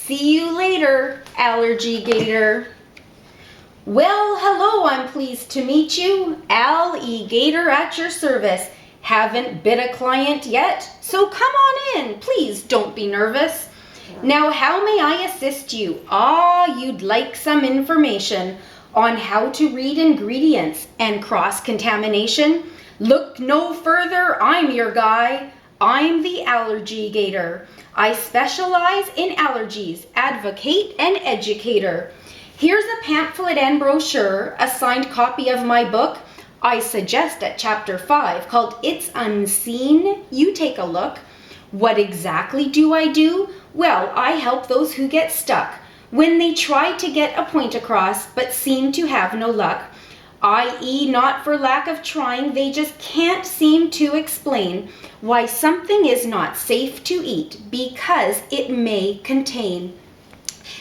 See you later, Allergygator. Well, hello, I'm pleased to meet you. Allergygator at your service. Haven't been a client yet, so come on in. Please don't be nervous. Now, how may I assist you? You'd like some information on how to read ingredients and cross-contamination? Look no further, I'm your guy. I'm the Allergygator. I specialize in allergies, advocate and educator. Here's a pamphlet and brochure, a signed copy of my book. I suggest at chapter 5 called It's Unseen. You take a look. What exactly do I do? Well, I help those who get stuck when they try to get a point across but seem to have no luck. I.e., not for lack of trying, they just can't seem to explain why something is not safe to eat because it may contain.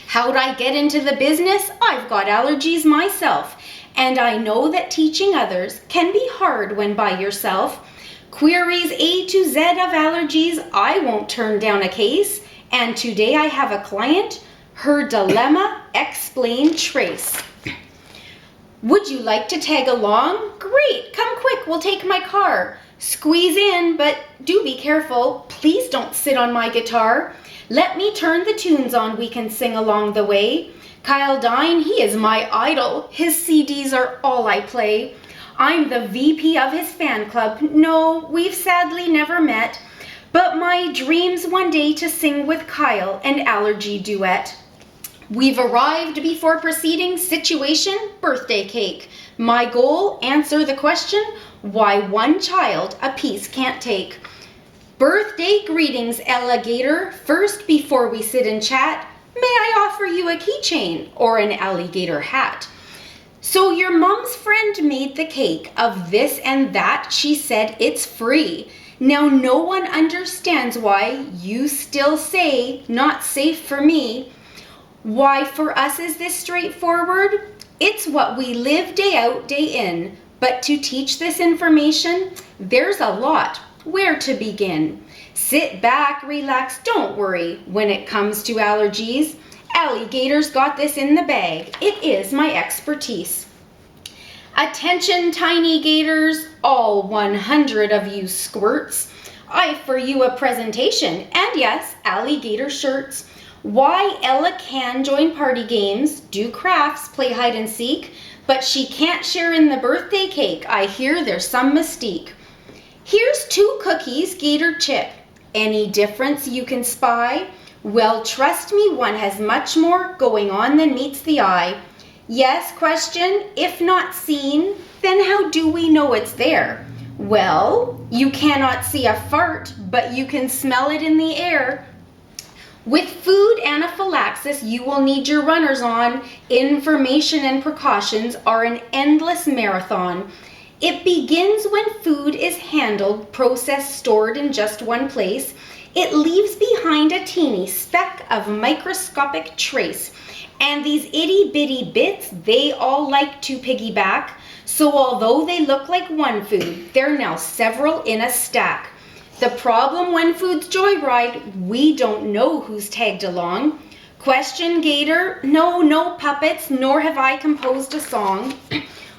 How'd I get into the business? I've got allergies myself, and I know that teaching others can be hard when by yourself. Queries A to Z of allergies, I won't turn down a case, and today I have a client, her dilemma, explain, trace. Would you like to tag along? Great, come quick, we'll take my car. Squeeze in, but do be careful. Please don't sit on my guitar. Let me turn the tunes on, we can sing along the way. Kyle Dine, he is my idol. His CDs are all I play. I'm the VP of his fan club. No, we've sadly never met, but my dreams one day to sing with Kyle an allergy duet. We've arrived before proceeding. Situation, birthday cake. My goal, answer the question, why one child a piece can't take. Birthday greetings, alligator. First, before we sit and chat, may I offer you a keychain or an alligator hat? So your mom's friend made the cake of this and that. She said it's free. Now no one understands why you still say not safe for me. Why for us is this straightforward? It's what we live day out, day in. But to teach this information, there's a lot. Where to begin? Sit back, relax, don't worry when it comes to allergies. Alligator's got this in the bag. It is my expertise. Attention, tiny gators, all 100 of you squirts. I've for you a presentation, and yes, alligator shirts. Why Ella can join party games, do crafts, play hide and seek, but she can't share in the birthday cake. I hear there's some mystique. Here's 2 cookies, gator chip. Any difference you can spy? Well, trust me, one has much more going on than meets the eye. Yes, question, if not seen, then how do we know it's there? Well, you cannot see a fart, but you can smell it in the air. With food anaphylaxis, you will need your runners on. Information and precautions are an endless marathon. It begins when food is handled, processed, stored in just one place. It leaves behind a teeny speck of microscopic trace. And these itty-bitty bits, they all like to piggyback. So although they look like one food, they're now several in a stack. The problem when foods joyride, we don't know who's tagged along. Question, gator? No puppets, nor have I composed a song.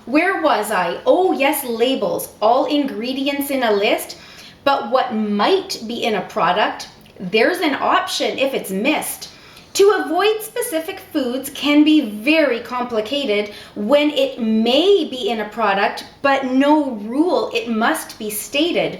Where was I? Oh yes, labels, all ingredients in a list. But what might be in a product, there's an option if it's missed. To avoid specific foods can be very complicated when it may be in a product, but no rule, it must be stated.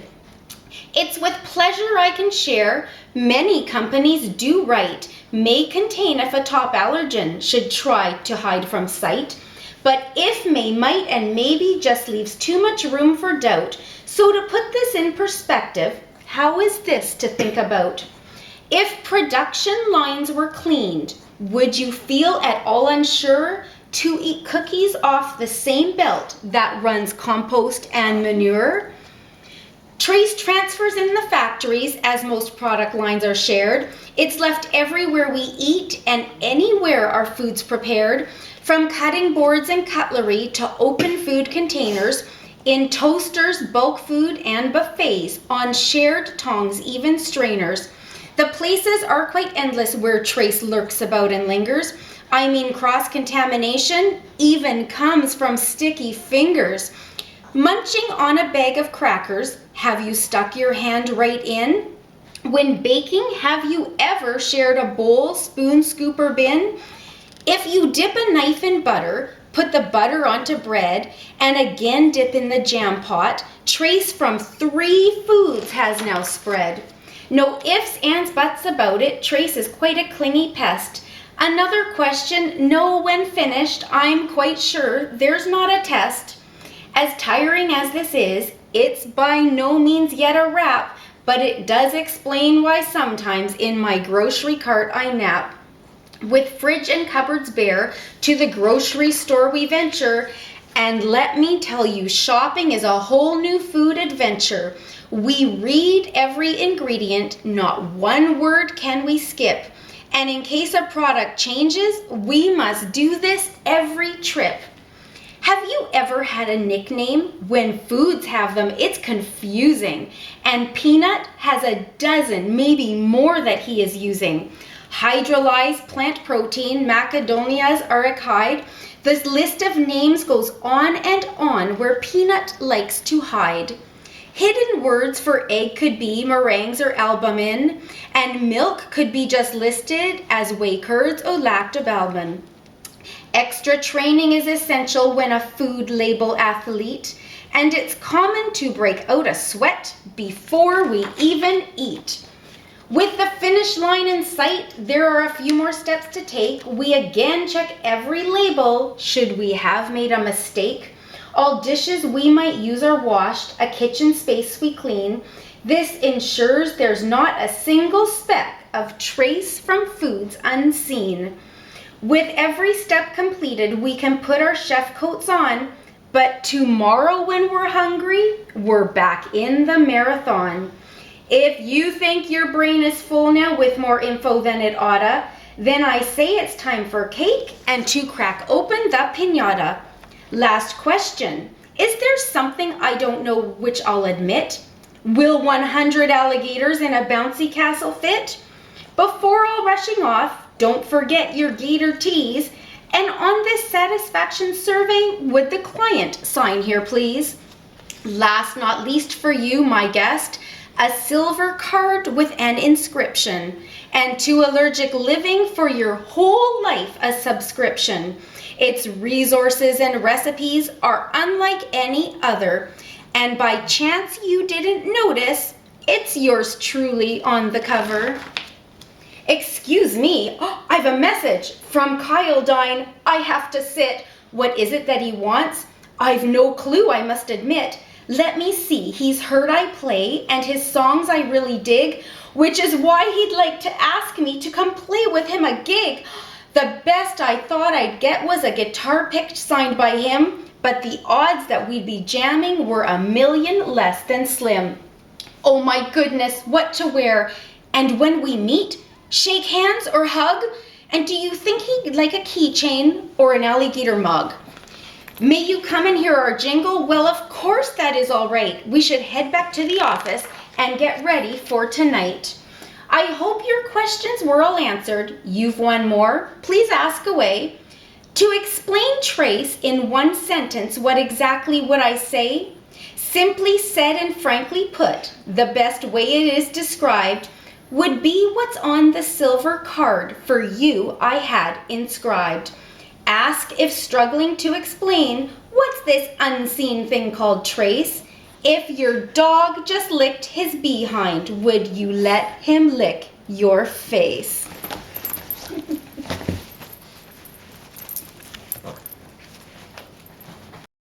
It's with pleasure I can share, many companies do write, may contain if a top allergen should try to hide from sight. But if, may, might, and maybe just leaves too much room for doubt. So to put this in perspective, how is this to think about? If production lines were cleaned, would you feel at all unsure to eat cookies off the same belt that runs compost and manure? Trace transfers in the factories as most product lines are shared. It's left everywhere we eat and anywhere our food's prepared, from cutting boards and cutlery to open food containers, in toasters, bulk food, and buffets, on shared tongs, even strainers. The places are quite endless where trace lurks about and lingers. I mean, cross-contamination even comes from sticky fingers. Munching on a bag of crackers, have you stuck your hand right in? When baking, have you ever shared a bowl, spoon, scoop, or bin? If you dip a knife in butter, put the butter onto bread, and again dip in the jam pot, trace from 3 foods has now spread. No ifs, ands, buts about it, trace is quite a clingy pest. Another question, no, when finished, I'm quite sure there's not a test. As tiring as this is, it's by no means yet a wrap, but it does explain why sometimes in my grocery cart I nap. With fridge and cupboards bare, to the grocery store we venture, and let me tell you, shopping is a whole new food adventure. We read every ingredient, not one word can we skip. And in case a product changes, we must do this every trip. Have you ever had a nickname? When foods have them, it's confusing. And Peanut has a dozen, maybe more that he is using. Hydrolyzed plant protein, macadonias, arachide. This list of names goes on and on where Peanut likes to hide. Hidden words for egg could be meringues or albumin, and milk could be just listed as whey curds or lactobacillus. Extra training is essential when a food label athlete, and it's common to break out a sweat before we even eat. With the finish line in sight, there are a few more steps to take. We again check every label should we have made a mistake. All dishes we might use are washed, a kitchen space we clean. This ensures there's not a single speck of trace from foods unseen. With every step completed, we can put our chef coats on, but tomorrow when we're hungry, we're back in the marathon. If you think your brain is full now with more info than it oughta, then I say it's time for cake and to crack open the piñata. Last question, is there something I don't know which I'll admit? Will 100 alligators in a bouncy castle fit? Before all rushing off, don't forget your gator teas. And on this satisfaction survey, would the client sign here, please? Last not least for you, my guest, a silver card with an inscription. And to Allergic Living for your whole life, a subscription. Its resources and recipes are unlike any other. And by chance you didn't notice, it's yours truly on the cover. Excuse me, I've a message from Kyle Dine. I have to sit. What is it that he wants? I've no clue, I must admit. Let me see, he's heard I play and his songs I really dig, which is why he'd like to ask me to come play with him a gig. The best I thought I'd get was a guitar picked signed by him, but the odds that we'd be jamming were a million less than slim. Oh my goodness, what to wear? And when we meet, shake hands or hug? And do you think he'd like a keychain or an alligator mug? May you come and hear our jingle? Well, of course that is all right. We should head back to the office and get ready for tonight. I hope your questions were all answered. You've one more. Please ask away. To explain trace in one sentence, what exactly would I say? Simply said and frankly put, the best way it is described would be what's on the silver card for you I had inscribed. Ask if struggling to explain, what's this unseen thing called trace? If your dog just licked his behind, would you let him lick your face?